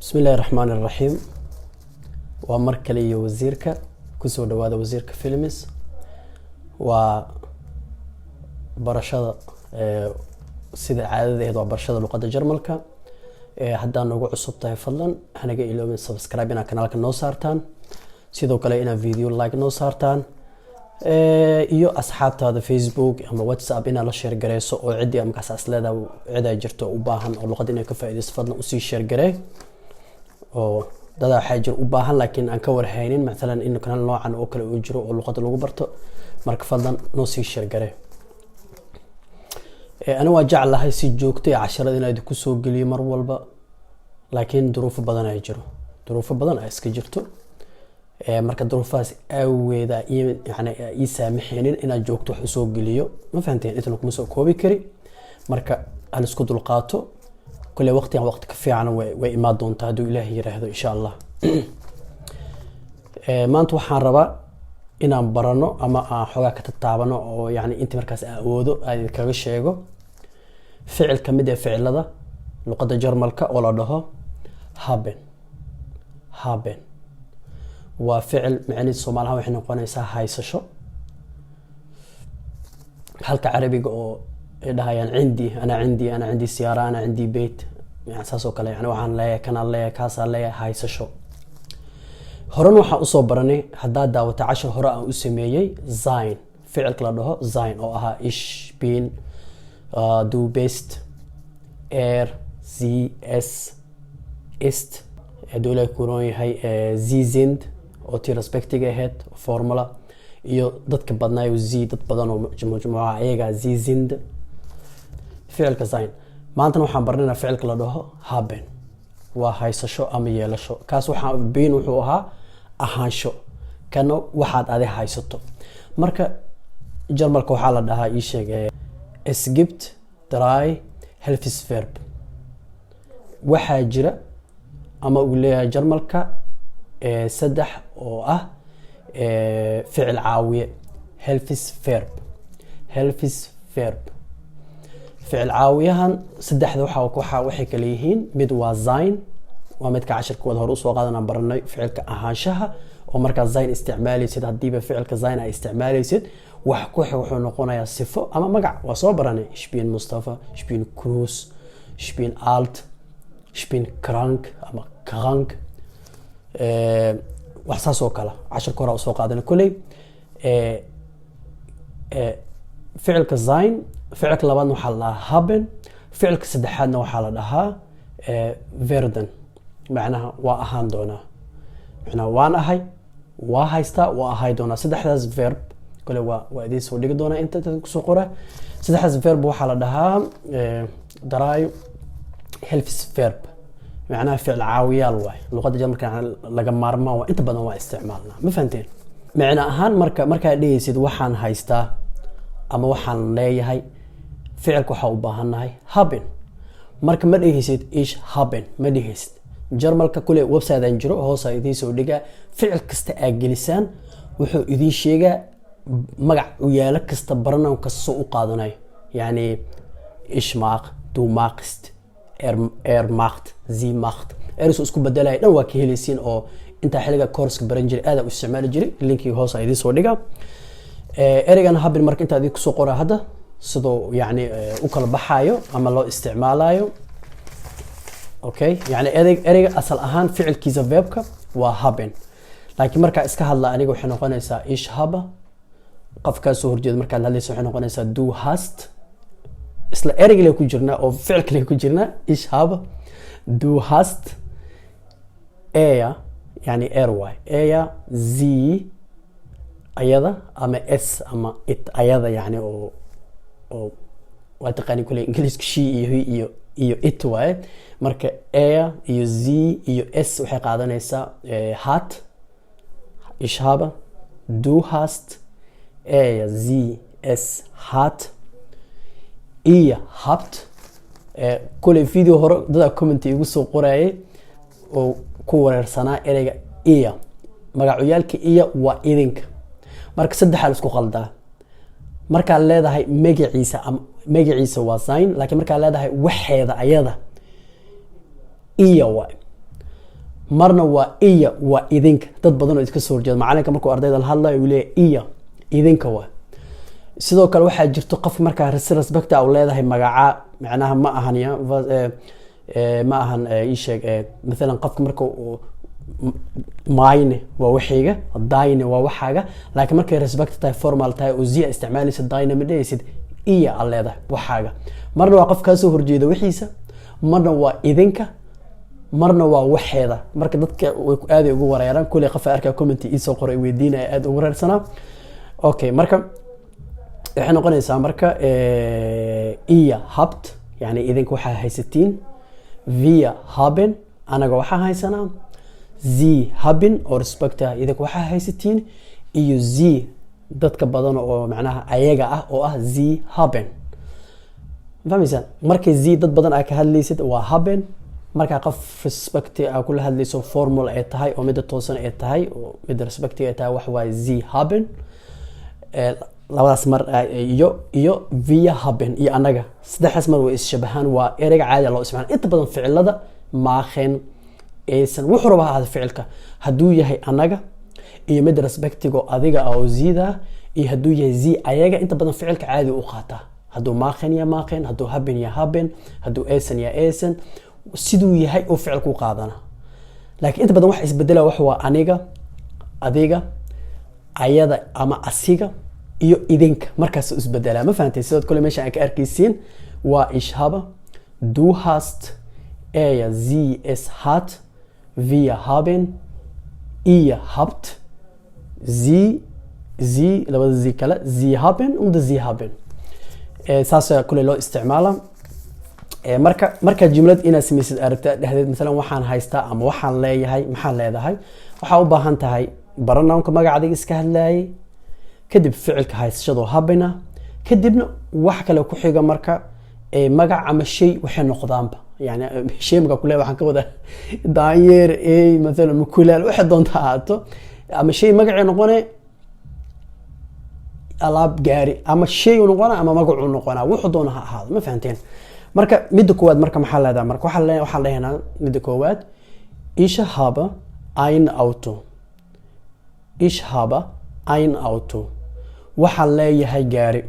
بسم الله الرحمن الرحيم ومركلي وزيرك كسو دوادا وزيرك فيلمس وبرشادة سيدة عادة هذا برشادة لغة جرمالكا حدا نوغو عصبتها فضلا هنجا إلو من سبسكرايبنا كنالك نو سارتان سيدو كلا إنا فيديو لايك نو سارتان iyo asxaabtaada Facebook ama WhatsApp ina la share gareyso oo cidi ama kaas leedahay cida jirto u baahan oo luqad inay ka faa'iideysto fadlan u sii share garey oo dad xaajir u baahan laakiin aan ka warhaynin mesela in kanal noocan oo kale uu jiro oo luqad lagu barto marka fadlan noo sii share garey ana waa jeclahay si joogto ah casharada inaad ku soo geliyo mar walba laakiin duruufo badan ay jiro duruufo badan ay iska jirto marka duruufaas aweeda yani ii saamaxaynin inaad joogto wax soo geliyo ma fahanteen inta kuma soo koobi kari marka aan isku dulqaato kulli waqti ka fiican way imaad doontaa haduu Ilaahay yiraahdo insha Allah maanta waxaan rabaa inaan barano ama aan xogaa ka taabano oo yani inta markaas awoodo aan kaga sheego ficil kamid ah ficilada luqadda Jarmalka oo la dhaho haben وفعل معني الصومالها وإحنا نقولنا هايسشو هلك عربي أو ده يعني أنا عندي سيارة أنا عندي بيت يعني أساسه كله يعني وحن لا كان لا كاسة لا هايسشو هرن وح أصبرني حدا داوت عشر هراء أسميه زين فعل كله زين أو إيش بين دو بيست زي اس است دول يكونوا هاي زي زند oo tii respectiga ahayd formula iyo dadka badnaayo dad badan oo majmuuca ayaga zind ficilka zayn maanta waxaan barnaynaa ficilka la dhaho haben waa haysasho ama yeelasho kaas waxa been wuxuu ahaa ahaansho kana waxaad adi haysato marka Jarmalka waxa la dhahaa ii sheegay es gibt drei Hilfsverb waxa jira ama uu leeyahay Jarmalka saddex oo ah ficil caawiye Hilfsverb ficil caawiyahan saddexda waxay kala yihiin mid waa zayn waa midka casharkooda hore u soo qaadanaan baranay ficilka ahaanshaha oo marka zayn isticmaalaysid hadiiba ficilka zayn ay isticmaalaysid wax ku wuxuu noqonayaa sifo ama magac waa soo baranay ich bin Mustafa ich bin Cruz ich bin alt ich bin krank ama krank waxsaas oo kala cashar kora soo qaadana kulay ficilka zayn ficilka labaad waxa la haben ficilka saddexaadna waxa la dhahaa werden macnaha waa ahaan doona macnaha waan ahay waa haysta waa ahay doona saddexdaas verb kulay waa idin soo dhigi doona inta ku soo qora saddexdaas verb waxa la dhahaa daray Hilfsverb معناها فعل عاويال واي لغة جمرك لقى مارما وانت بدنا ما استعمالنا ما فهمتين معنى أهان مركا ليسيد وحان هايستا أما وحان لي هاي فعل كحوباهن هاي هابن مركا ما ليسيد إيش هابن ما ليسيد جرمالك كل ويب سايت انجرو هو سايدي سوديغا فعل كستا اجلسان وحو إذي شيغا مقع ويالك كستا برنا وكسو قادناي يعني إيش ماق دو ماقست macht sie macht so isku bedelay dhan waa ka helaysiin oo inta xiliga course baran jiray aad u isticmaali jiray linkii hoos ay idin soo dhiga ereygan haben marka inta aad ku soo qoraa hada sidoo yani u kala baxayo ama loo isticmaalayo okay yani ereyga asal ahaan ficilkiisa verbka waa haben laakiin marka iska hadla aniga waxay noqonaysaa ich habe qofka soo horjeed marka la hadlayso waxay noqonaysaa du hast isla ereyga ku jirna oo ficilka ku jirna ich habe du hast yani sie ayada ama es ama it ayada yani oo waa taqaani kulay ingiriiska she iyo it way marka iyo sie iyo es waxay qaadanaysaa hat ich habe du hast sie es hat ihr habt كل فيديو هور دادا كومنت igu soo qoraayay oo ku wareersanaa ereyga iya magacuyaalka iya waa idinka marka saddex hal isku qaldaa marka leedahay magaciisa waa zayn laakiin marka leedahay waxeeda ayada iya waa marna waa iya waa idinka dad badan oo iska soo horjeeda macalinka markuu ardayda la hadlayo uu leeyahay iya idinka waa sidoo kale waxaa jirto qof markaa respect uu leedahay magaca macnaha ma ahan ya ma ahan ii sheeg mesela qofka marka mine waa waxiga dine waa waxaaga laakiin markay respect tahay formal tahay oo ziya isticmaalaysa dine ma dhaysid iya aan leedahay waxaaga marna waa qof ka soo horjeeda wixiisa marna waa idinka marna waa waxeeda marka dadka way aad ugu wareeraan kulli qof arka comment ii soo qoray weydiinaya aad ugu wareersana okay marka waxay noqonaysaa marka iya habt yani idinka waxa haysatiin via haben anaga waxa haysanaa sie haben oo respect idinka waxa haysatiin iyo sie dadka badan oo macnaha ayaga ah oo ah sie haben fahmaysan markay sie dad badan ay ka hadlaysid waa haben marka qof respect ay kula hadlayso formal ay tahay oo mid toosan ay tahay oo mid respect ay tahay wax waa sie haben labadaas mar iyo via haben iyo anaga saddexdaas mar way ishabahan waa ereyga caadi loo isticmaalo inta badan ficilada maakheen aysan wuxuu rabaa hada ficilka haduu yahay anaga iyo mid respectigo adiga oo ziida iyo haduu yahay zi ayaga inta badan ficilka caadi u qaata haduu maakheen ya maakheen haduu haben ya haben haduu aysan ya aysan siduu yahay oo ficilku qaadana laakiin inta badan wax isbedela wax waa aniga adiga ayada ama asiga iyo idinka markaas isbedela ma fahantay sidoo kale meesha aan ka arkaysiin waa ich habe du hast er sie es hat wir haben ihr habt sie labada sie kala sie haben und sie haben saas kule loo isticmaala marka jumlad ina samaysid aragta dhexdeed mesela waxaan haystaa ama waxaan leeyahay maxaan leedahay waxa u baahan tahay baranaamka magacaaga iska hadlayay kadib ficilka haysashado habina kadibna wax kale ku xiga marka magac ama shay waxay noqdaanba yani shay maga kule waxaan ka wada daanyeer mesela mukulaal waxa doonta haato ama shay magacii noqonay alaab gaari ama shay uu noqona ama magacu noqona wuxuu doona ha ahaado ma fahanteen marka midda koowaad marka maxaa leedahay marka waxaan leeyahay midda koowaad ich habe ein Auto ich habe ein Auto waxaan leeyahay gaari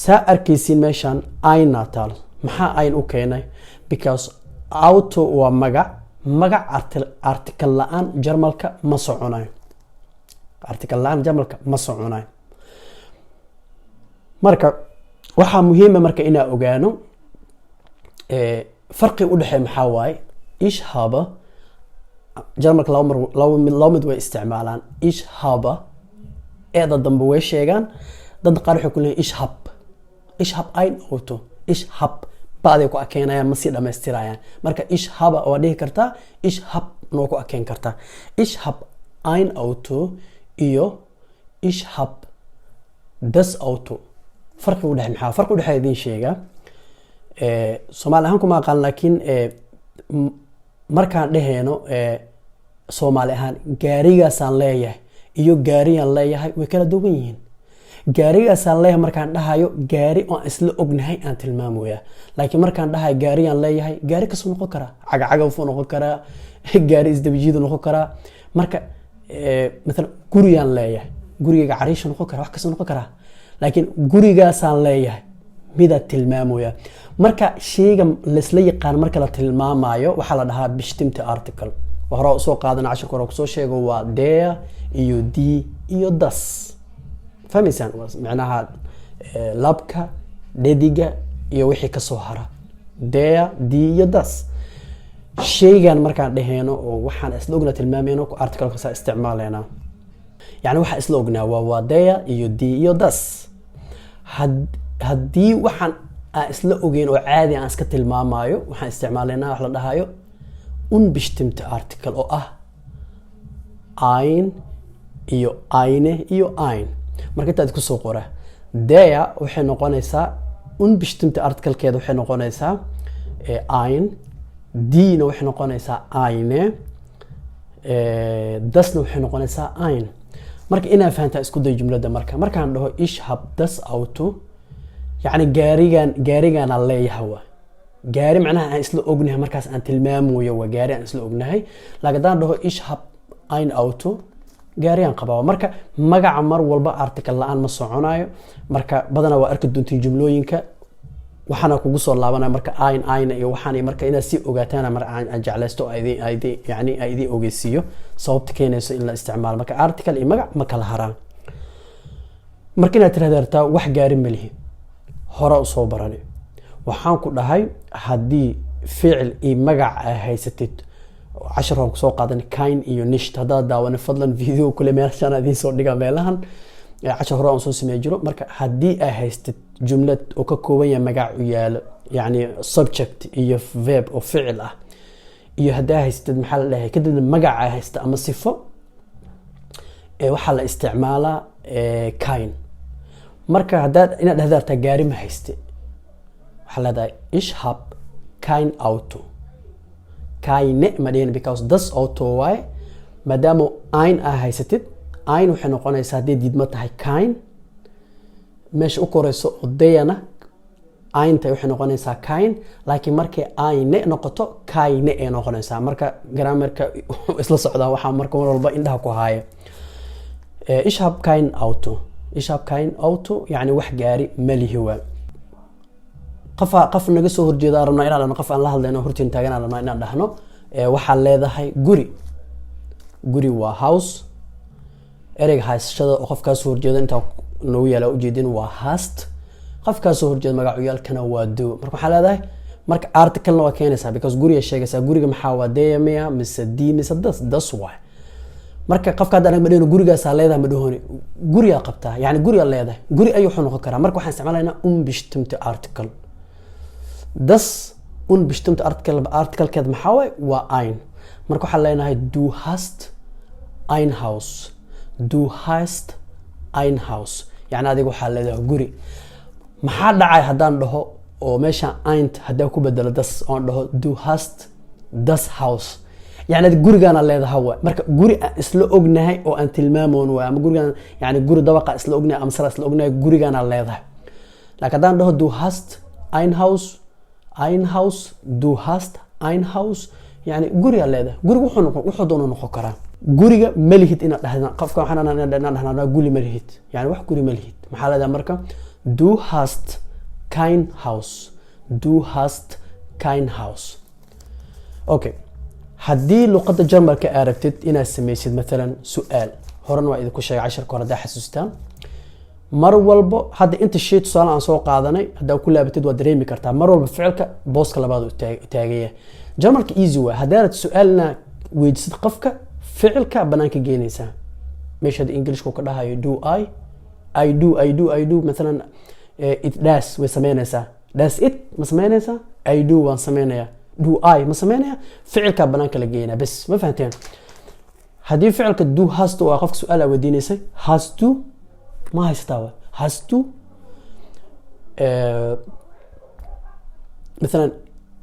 saa arkaysiin meeshaan ein natal maxaa ein u keenay because auto waa magac article la'aan jarmalka ma soconayo article la'aan jarmalka ma soconayo marka waxaa muhiim ah marka inaa ogaano farqi u dhaxeeya maxaa waaye ich habe jarmalka laba mid way isticmaalaan ich habe eeda dambe way sheegaan dad qaar waxay ku leeyihiin ich hab ein Auto ich hab baaday ku akeenayaan ma si dhameystirayaan marka ich habe oo dhihi kartaa ich hab noo ku akeen kartaa ich hab ein Auto iyo ich hab das Auto farqi u dhaxeeya maxaa farqi u dhaxeeya idin sheega Soomaali ahaan kuma aqaan laakiin markaan dhaheeno Soomaali ahaan gaarigaasaan leeyahay iyo gaariyaan leeyahay way kala duwan yihiin gaarigaasaan leeyahay markaan dhahayo gaari oo isla ognahay aan tilmaamaya laakiin markaan dhahayo gaariyaan leeyahay gaari kasoo noqon kara cagacaga uu noqon kara gaari isdabajiid noqon kara marka mesela guriyaan leeyahay guriga cariish noqon kara wax kasoo noqon kara laakiin gurigaasaan leeyahay mida tilmaamaya marka shayga la isla yaqaan marka la tilmaamayo waxa la dhahaa bestimmte article hore soo qaadan cashirka hore soo sheego waa der iyo die iyo das fahmaysan macnaha labka dhediga iyo wixii ka soo hara der die iyo das shaygan markaan dhaheeno oo waxaan isla ogna tilmaamayno ku article ka isticmaaleyna yani waxa isla ognaa waa der iyo die iyo das haddii waxaan isla ogeyn oo caadi aan iska tilmaamayo waxaan isticmaaleynaa wax la dhahayo unbestimmte article oo ah ein iyo eine iyo ein marka intaad ku soo qora der waxay noqonaysaa unbestimmte article-keeda waxay noqonaysaa ein die-na waxay noqonaysaa eine dasna waxay noqonaysaa ein marka inaa fahantaa isku day jumlada markaan dhaho ich hab das Auto يعني gaarigan leeyahay waa gaari macnaha aan isla ognahay markaas aan tilmaamayo waa gaari aan isla ognahay laakiin hadaan dhaho ich habe ein Auto gaari aan qabaa marka magaca mar walba article la'aan ma soconayo marka badana waa arki doontiin jumlooyinka waxana kugu soo laabanaya marka ein iyo waxaan marka inaad si ogaataan mar aan jeclaysto aydi ogeysiyo sababta keenayso in la isticmaalo marka article iyo magac ma kala haraan marka inaad tiraahdaa wax gaari ma lihi hore u soo barani waxaan ku dhahay hadii ficil iyo magac ay haysatid casharaan ku soo qaadan kain iyo nicht hadaa daawan fadlan video kule meeshaan idin soo dhiga meelahan cashar hore aan soo sameey jiro marka hadii ay haystid jumlad oo ka kooban yahay magac u yaalo subject iyo verb oo ficil ah iyo hadaa haystid maxaa la dhahay kadib magac ay haysta ama sifo waxa la isticmaalaa kain marka hadaa inaad dhahdarta gaari ma hayste waxa la dhahay ich habe kein Auto keine madin because das Auto way maadaama ein haysatid ein waxay noqonaysaa hadii diidma tahay kein meesha u korayso odayana einta waxay noqonaysaa kein laakiin markay eine noqoto keine ay noqonaysaa marka grammarka isla socda waxa marka walba indhaha ku haayo ich habe kein Auto ich habe kein Auto yani wax gaari ma lihi waa qaf naga soo horjeeda arabna inaan qof aan la hadlayno hortiin taagan arabna inaan dhahno waxa leedahay guri waa house ereyga haysashada oo qofkaas soo horjeeda inta noo yaala u jeedin waa hast qofkaas soo horjeeda magacuyaalkana waa do marka waxa leedahay marka article waa keenaysa because guriga sheegaysa guriga maxaa waa deemaya mise di mise das waa marka qofka hadda anaga madheeno gurigaas leedahay madhooni guriga qabtaa yani guriga leedahay guri ayuu wuxuu noqon karaa marka waxaan isticmaalaynaa bestimmte article das unbestimmte article keed maxaa waa ein marka waxa leenahay du hast ein Haus du hast ein Haus yani adigu waxa leedahay guri maxaa dhacay hadaan dhaho oo meesha eint hadaa ku bedelo das oo dhaho du hast das Haus يعني gurigan leedahay marka guri isla ognahay oo aan tilmaamoon waa ama gurigan yani guri dabaqa isla ognahay ama sara isla ognahay gurigan leedahay laakiin hadaan dhaho du hast ein Haus du hast ein Haus yani guriga leedahay guriga wuxuu doono noqon karaa guriga malihid ina dhahdana qofka waxaan dhahnaa guri malihid yani wax guri malihid maxaa leedahay marka du hast kein Haus du hast kein Haus okay haddii luqadda Jarmalka aad rabtid inaad sameysid مثلا su'aal horan waa idinku sheegay casharka hore xasuustaan mar walba hadda inta shay tusaale aan soo qaadanay hadaa ku laabatid waa dareemi kartaa mar walba ficilka booska labaad u taagaya Jarmalka easy waa hadaa su'aalna weydiisid qofka ficilka banaanka geenaysa meesha Englishku ka dhahayo do I do مثلا it does way sameynaysaa does it ma sameynaysaa I do waan sameynaya do I ما سميناه فعل كابنان كلا جينا بس ما فهمتين هذه فعل كدو has to أخاف سؤال وديني سي has to ما هيستوى has to مثلا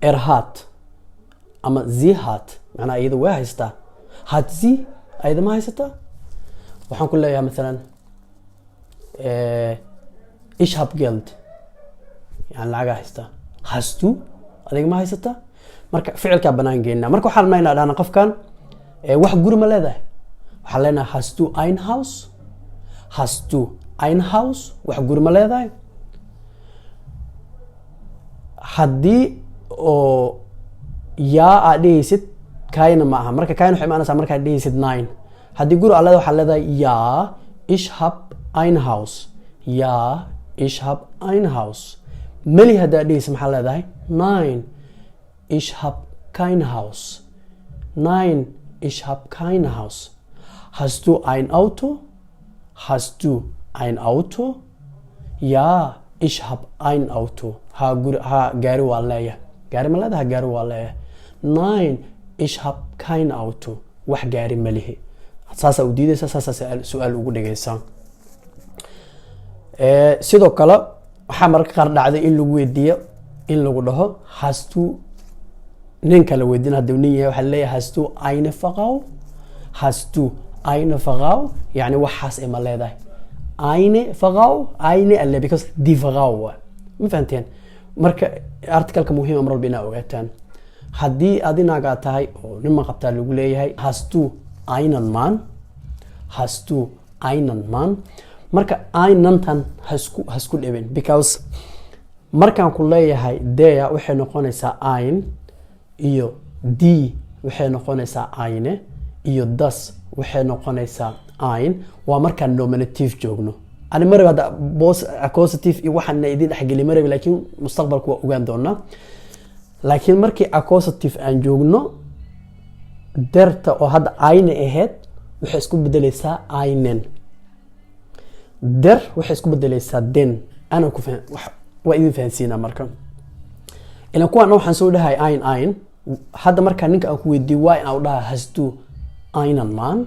هات أما زي هات معناه إذا وين هيستا هات زي أيضا ما هيستا وحنقول له مثلا إيش هاب جلد يعني العجا هيستا has to هذا ما هيستا marka ficilka banaan geeyna marka waxaan maynaa dhaana qofkan wax guri ma leedahay waxaan leenahay hast du ein Haus wax guri ma leedahay haddii oo yaa aad dhehaysid kaina ma aha marka kaina waxay imaanaysaa marka aad dhehaysid nein haddii guri aad leedahay waxaad leedahay yaa ich hab ein Haus yaa ich hab ein Haus mali hadaa dhehaysid maxaa leedahay nein ich habe kein Haus. Nein, ich habe kein Haus. Hast du ein Auto? Hast du ein Auto? Ja, ich habe ein Auto. Ha gari walaya. Gari malada ha gari walaya. Nein, ich habe kein Auto. Wax gari malihi. Saasa u diidaysa saasa su'aal ugu dhigaysaa. Sidoo kale waxa marka qaar dhacday in lagu weydiiyo in lagu dhaho hast du ninka la weydiin hadii nin yahay waxa leeyahay hast du eine Frau yani waxaas ima leedahay eine Frau eine alle because die Frau ma fahanteen marka articalka muhiim amar walba inaa ogaataan haddii adinagaa tahay oo nima qabtaa lagu leeyahay hast du einen Mann, hast du einen Mann, marka einantan hasku dhibin because markaan ku leeyahay der waxay noqonaysaa ein iyo die waxay noqonaysaa eine iyo das waxay noqonaysaa ein waa markaan nominative joogno ani marba hada boss accusative iyo waxaan idin dhaxgeli marba laakiin mustaqbalku waa ogaan doonaa laakiin markii accusative aan joogno derta oo hadda eine aheyd waxay isku bedelaysaa einen der waxay isku bedelaysaa den ana ku faham waa idin fahansiina marka ila kuwan waxaan soo dhahay ein hadda marka ninka aan ku weydiiyo waa in aan dhaha hast du einen Mann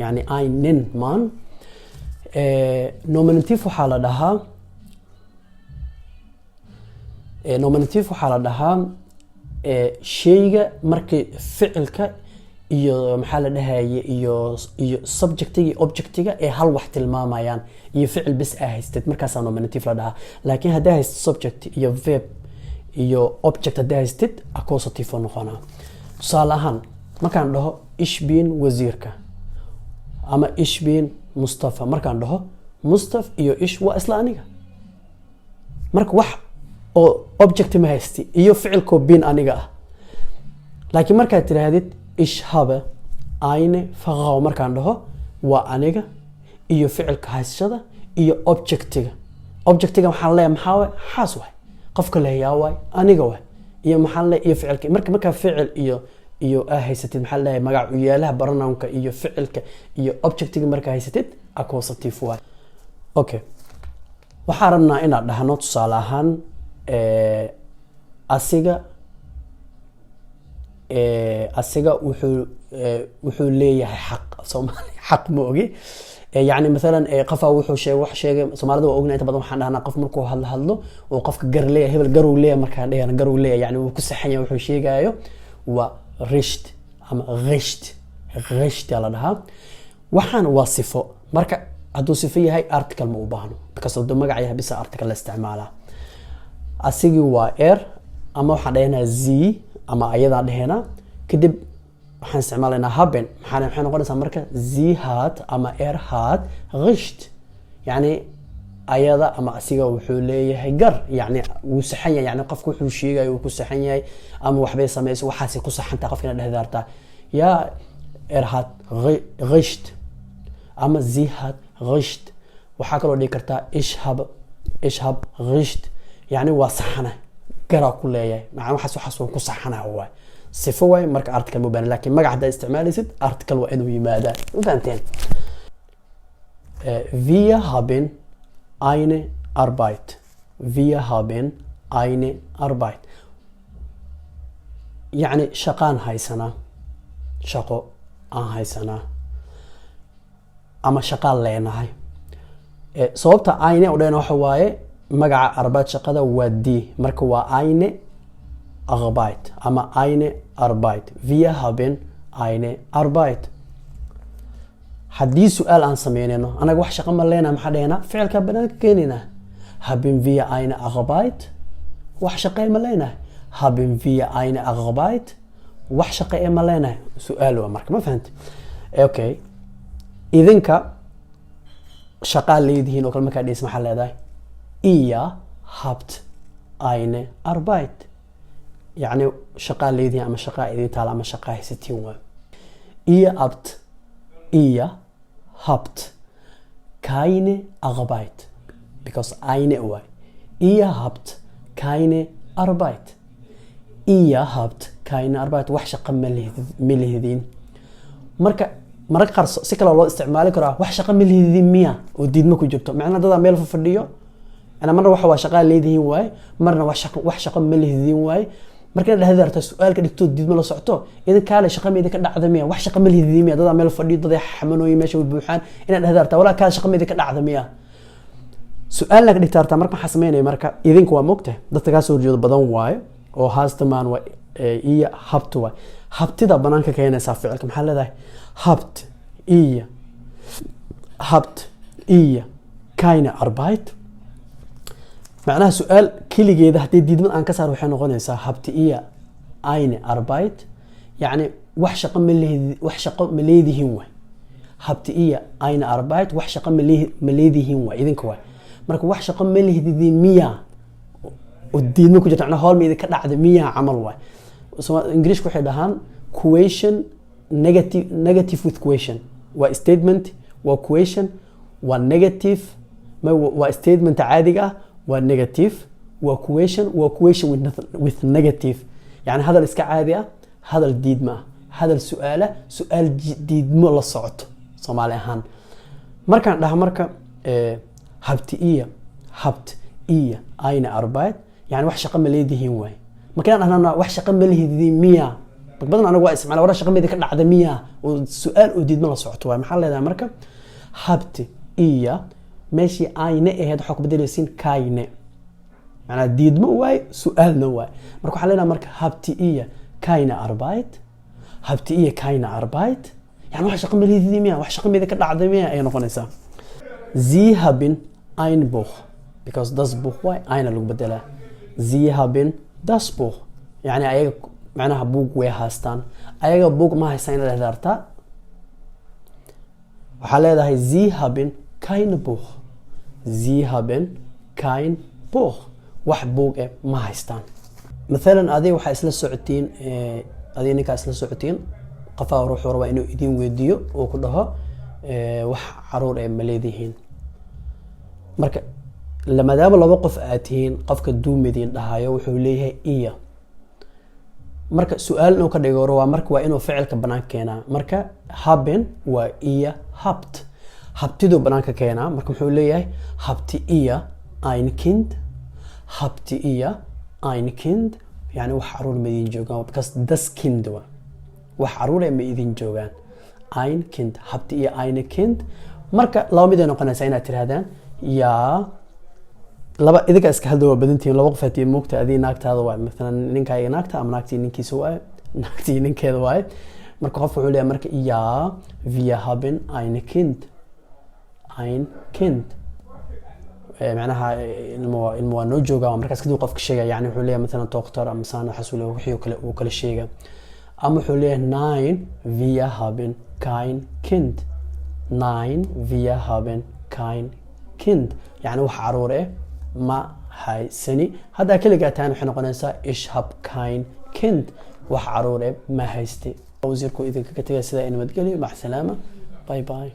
yani einen Mann nominative waxaa la dhahaa shayga markii ficilka iyo maxaa la dhahaye iyo subjectiga objectiga ee hal wax tilmaamayaan iyo ficil bis ah haysted markaas nominative la dhahaa laakiin haddii hayst subject iyo verb iyo object haddii haysted accusative oo noqonaa tusaale ahaan markaan dhaho ich bin wasiirka ama ich bin Mustafa markaan dhaho Mustaf iyo ish waa isla aniga marka wax oo object ma haysti iyo ficilko bin aniga ah laakiin markaad tiraahdid ich habe eine Frau markaan dhaho waa aniga iyo ficilka haysashada iyo objectiga waxaan leeyahay maxaa waay xaas waay qofka leeyahay waay aniga waay iyo maxaan leeyahay iyo ficilka marka ficil iyo haysatid maxaa leeyahay magac u yeelaha pronounka iyo ficilka iyo objectiga marka haysatid accusative waay okay waxaan rabnaa inaad dhahno tusaale ahaan asiga wuxuu leeyahay xaq Soomaali xaq ma ogi يعني مثلا قفا wuxuu sheegay Soomaalida waa ognahay inta badan waxaan dhahnaa qof markuu hadlo oo qofka gar leeyahay hebel gar uu leeyahay markaan dhahana gar uu leeyahay yani uu ku saxan yahay wuxuu sheegayo waa recht ama recht la dhahaa waxaan waa sifo marka hadduu sifo yahay article ma u baahno kasoo dad magac yahay bisa article la isticmaalaa asigi waa ama waxaan dhahnaa sie ama ayada dhahnaa kadib waxaan isticmaalaynaa haben maxay noqonaysaa marka sie hat ama hat recht yani ayada ama asiga wuxuu leeyahay gar yani wuu saxan yahay yani qofku wuxuu sheegayo uu ku saxan yahay ama waxbay sameeyay waxaas ku saxanta qofkina dhahdaarta ya hat recht ama sie hat recht waxa kale oo dhigi kartaa ich hab recht yani waa saxana gara ku leeyahay macna waxaas ku saxana waa sifo way marka article mubaan laakiin magac hada isticmaalaysid article waa inuu yimaada fahanteen wir haben eine Arbeit يعني شقان هايسنا شقو هايسنا أما شقال لينا هاي صوبتا eine ودينا وحواي مقع أربات شقادة ودي مركوا eine Arbeit أما eine Arbeit wir haben eine Arbeit حدي سؤال عن سمينينو أنا wax shaqo ma leena maxaa dheena ficilka banaanka keenina haben wir eine Arbeit wax shaqo ma leena haben wir eine Arbeit wax shaqo ma leena su'aal waa marka ma fahant okay idinka shaqo leedihiin oo kalma ka dhis maxaa leedahay ihr habt eine Arbeit يعني shaqo leedihiin ama shaqo idin taala ama shaqo haysatiin waa ihr habt keine Arbeit because eine way ihr habt keine Arbeit wax shaqo ma lehdin marka qaar si kale loo isticmaali karo wax shaqo ma lehdin miya oo diidma ku jirto macna dad meel fadhiyo ana marna waxa waa shaqo leedihiin waay marna wax shaqo ma lehdin waay marka dhahdarta su'aalka dhigto diidma la socto idan kaale shaqo meedka dhacda miya wax shaqo ma lehdin miya dad meel fadhiyo dad xamanooyin meesha u buuxaan ina dhahdarta wala kaale shaqo meedka dhacda miya su'aal la dhigtarta marka waxa sameeynay marka idinku waa moogtay dadka ka soo jeedo badan waay oo haastamaan waa iyo habt waay habtida banaanka keenaysa ficilka maxaa leedahay habt keine Arbeit معناها سؤال كل جيده هدي ديد من أنكسر وحنا قنيسة habt ihr eine Arbeit يعني وحشة قم ليدي هو habt ihr eine Arbeit وحشة قم ليدي هو إذن كوا مركو وحشة قم ليدي مية والدين ممكن جتعنا هول مية كذا عد مية عمل واي سواء إنجليش كوحد هان question negative with question و statement و question و negative ما و statement عادية و negative و question with negative يعني هذا الإسكا عادية هذا الديد ما هذا سؤال جديد ما للصوت صومالي هان مركا ده مركا habt ihr eine Arbeit يعني وحش قم ليدي واي ما كان أنا وحش قم ليدي 100 بدنا أنا واقف على ورا شقم ليدي كنا عدا 100 والسؤال وديد من الصوت واي محل هذا مركب habt ihr ماشي eine هذا حكم بدل يصير keine يعني ديد مو واي سؤال نو واي مركو حلينا مركب habt ihr keine Arbeit habt ihr keine Arbeit يعني وحش قم ليدي 100 وحش قم ليدي كنا عدا 100 أي نقول Sie haben ein Buch because das Buch واي eine لو بدله Sie haben das Buch يعني أيق معناها بوك ويهاستان أيق بوك ما هيستان إلى دارتا وحالة ده Sie haben kein Buch Sie haben kein Buch وح بوك ما هيستان مثلا هذه وح إسلا السعودين هذه نكا إسلا السعودين قفا روح وروا إنه يدين ويديو وكلها وح عرور مليديهين مركب لما دام لو وقف آتين قفك الدومدين دهايو وحو ليها إيا مركا سؤال إنه كده يقولوا مركا وإنه فعل كبنان كينا مركا haben وإيا habt habtiدو بنان كينا مركا وحو ليها habt ihr ein Kind habt ihr ein Kind يعني وحارون مدين جوغان because das Kind وحارون مدين جوغان ein Kind habt ihr ein Kind مركا لو مدين قناسينا ترهدان يا لبا إذا كأسك هل دوا بدنتين لو وقفتي موقتة هذه ناقتة هذا واحد مثلا نينك هاي ناقتة أم ناقتي نينكي سواء ناقتي نينك هذا واحد مركو خفوا عليها مرك يا wir haben ein Kind معناها المو نوجوجا مركز كده وقف كشيء يعني وحوليها مثلا دكتور أم مثلا حسوا له وحي وكل شيء أم وحوليها nein wir haben kein Kind nein wir haben kein Kind يعني وح عرورة ما هاي سني هذا كل جاتان وحنا قننسا إيش هاب كاين كند وح عرورة ما هايستي وزيركو إذا كتير سيدا إنه متقلي مع السلامة باي باي